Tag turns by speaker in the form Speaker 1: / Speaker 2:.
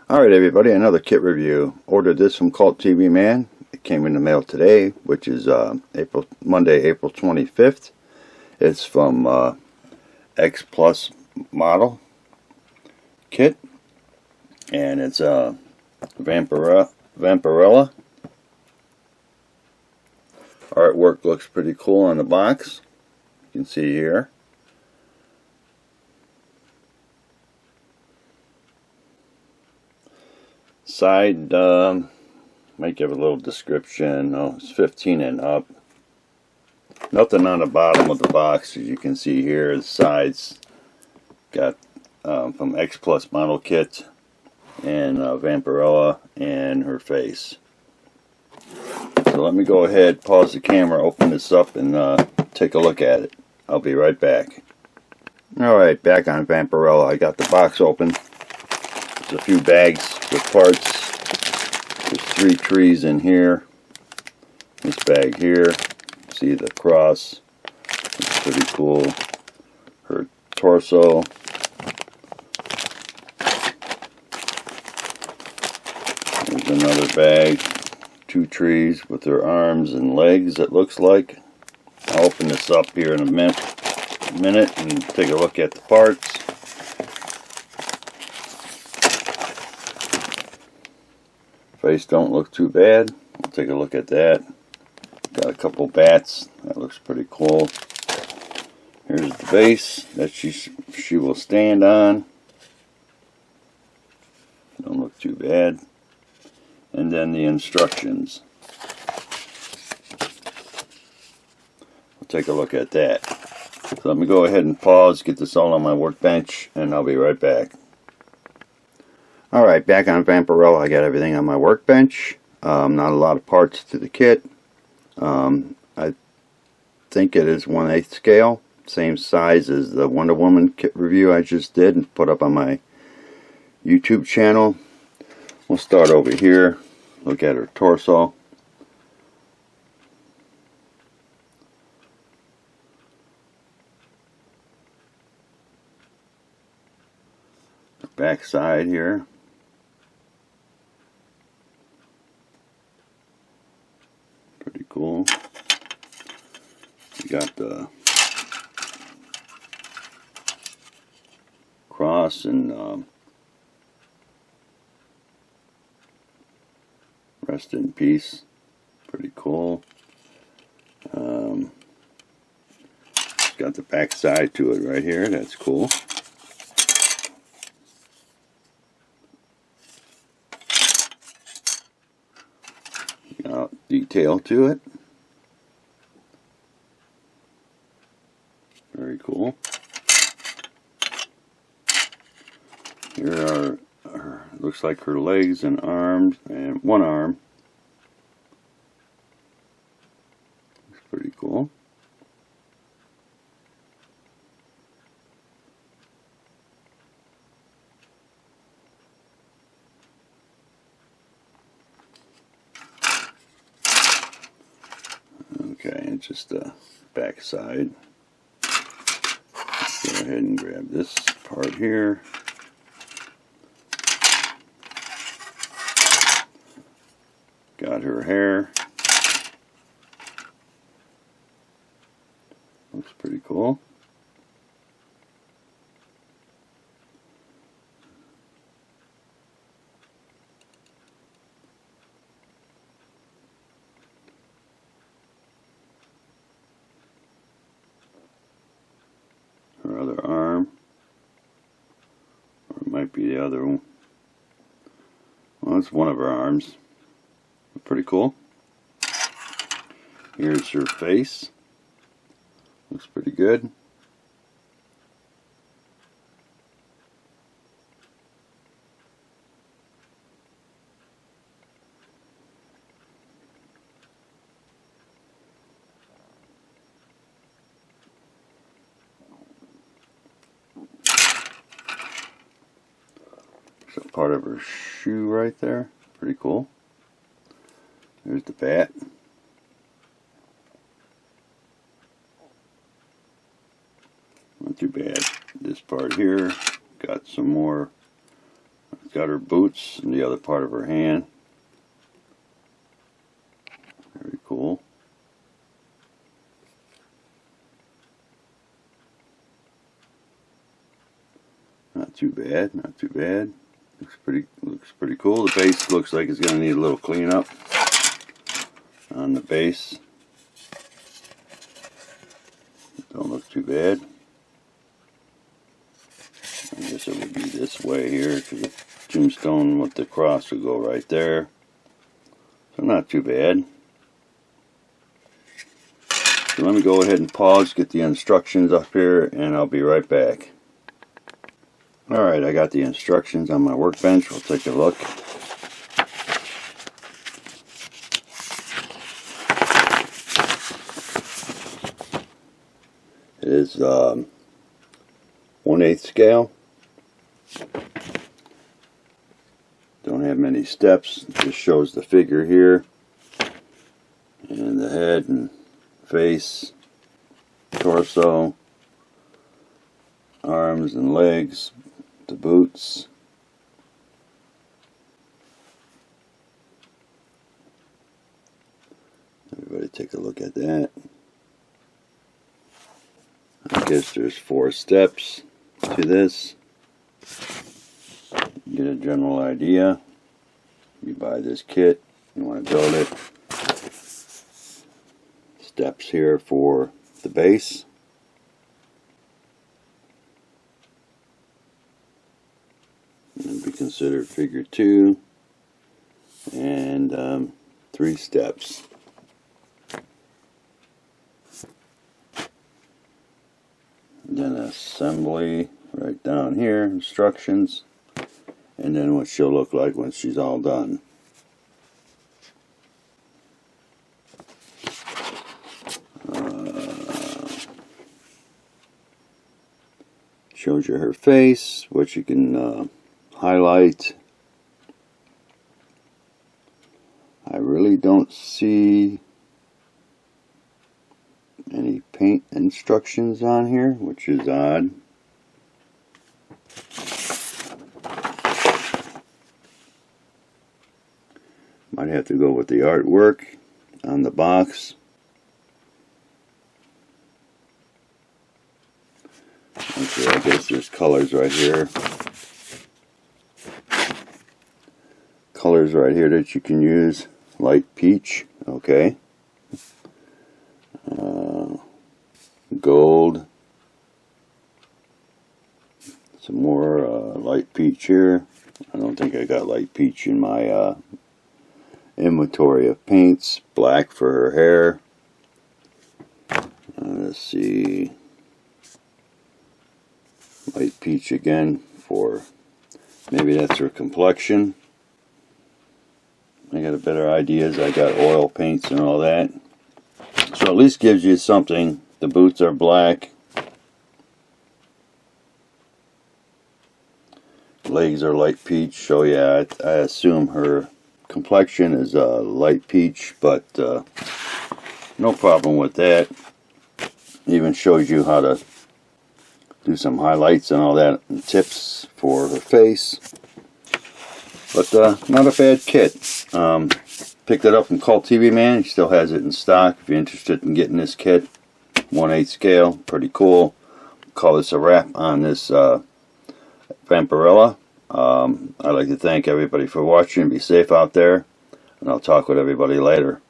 Speaker 1: Alright everybody, another kit review. Ordered this from Cult TV Man. It came in the mail today, which is Monday, April 25th. It's from X Plus model kit. And it's Vampirella. Artwork looks pretty cool on the box. You can see here. Side, might give a little description. Oh, it's 15 and up. Nothing on the bottom of the box, as you can see here. The sides got from X Plus model kit and Vampirella and her face. So let me go ahead, pause the camera, open this up, and take a look at it. I'll be right back. Alright, back on Vampirella. I got the box open. There's a few bags with parts. There's 3 trees in here. This bag here. See the cross. It's pretty cool. Her torso. There's another bag. 2 trees with her arms and legs, it looks like. I'll open this up here in a minute and take a look at the parts. Face don't look too bad. We'll take a look at that. Got a couple bats. That looks pretty cool. Here's the base that she will stand on. Don't look too bad. And then the instructions. We'll take a look at that. So let me go ahead and pause, get this all on my workbench, and I'll be right back. Alright, back on Vampirella. I got everything on my workbench. Not a lot of parts to the kit. I think it is 1/8 scale. Same size as the Wonder Woman kit review I just did and put up on my YouTube channel. We'll start over here. Look at her torso. The back side here. Pretty cool. You got the cross and rest in peace. Pretty cool. Got the back side to it right here. That's cool. Got detail to it. Very cool. Here are looks like her legs and arms, and one arm. Looks pretty cool. Okay, and just the back side. Go ahead and grab this part here. Got her hair. Looks pretty cool. Her other arm. Or it might be the other one. Well, it's one of her arms. Pretty cool. Here's her face. Looks pretty good. There's a part of her shoe right there. Pretty cool. There's the bat. Not too bad. This part here got some more got her boots in the other part of her hand. Very cool. Not too bad, not too bad. Looks pretty cool. The base looks like it's gonna need a little cleanup on the base. Don't look too bad. I guess it would be this way here, because the tombstone with the cross would go right there. So not too bad. So let me go ahead and pause, get the instructions up here, and I'll be right back. Alright, I got the instructions on my workbench. We'll take a look. It is 1/8 scale. Don't have many steps. It just shows the figure here. And the head and face, torso, arms and legs, the boots. Everybody take a look at that. I guess there's 4 steps to this. Get a general idea. You buy this kit, you want to build it. Steps here for the base. And be considered figure 2 and 3 steps. Then assembly right down here, instructions, and then what she'll look like when she's all done. Shows you her face, what you can highlight. I really don't see any paint instructions on here, which is odd. Might have to go with the artwork on the box. Okay, I guess there's colors right here. Colors right here that you can use. Light peach, okay. Gold. Some more light peach here. I don't think I got light peach in my inventory of paints. Black for her hair. Let's see. Light peach again for, maybe that's her complexion. I got a better idea as I got oil paints and all that. So at least gives you something. The boots are black. Legs are light peach. So yeah, I assume her complexion is light peach, but no problem with that. Even shows you how to do some highlights and all that, and tips for her face. But not a bad kit. Picked it up from Cult TV Man. He still has it in stock if you're interested in getting this kit. 1/8 scale, pretty cool. Call this a wrap on this Vampirella. I'd like to thank everybody for watching. Be safe out there, and I'll talk with everybody later.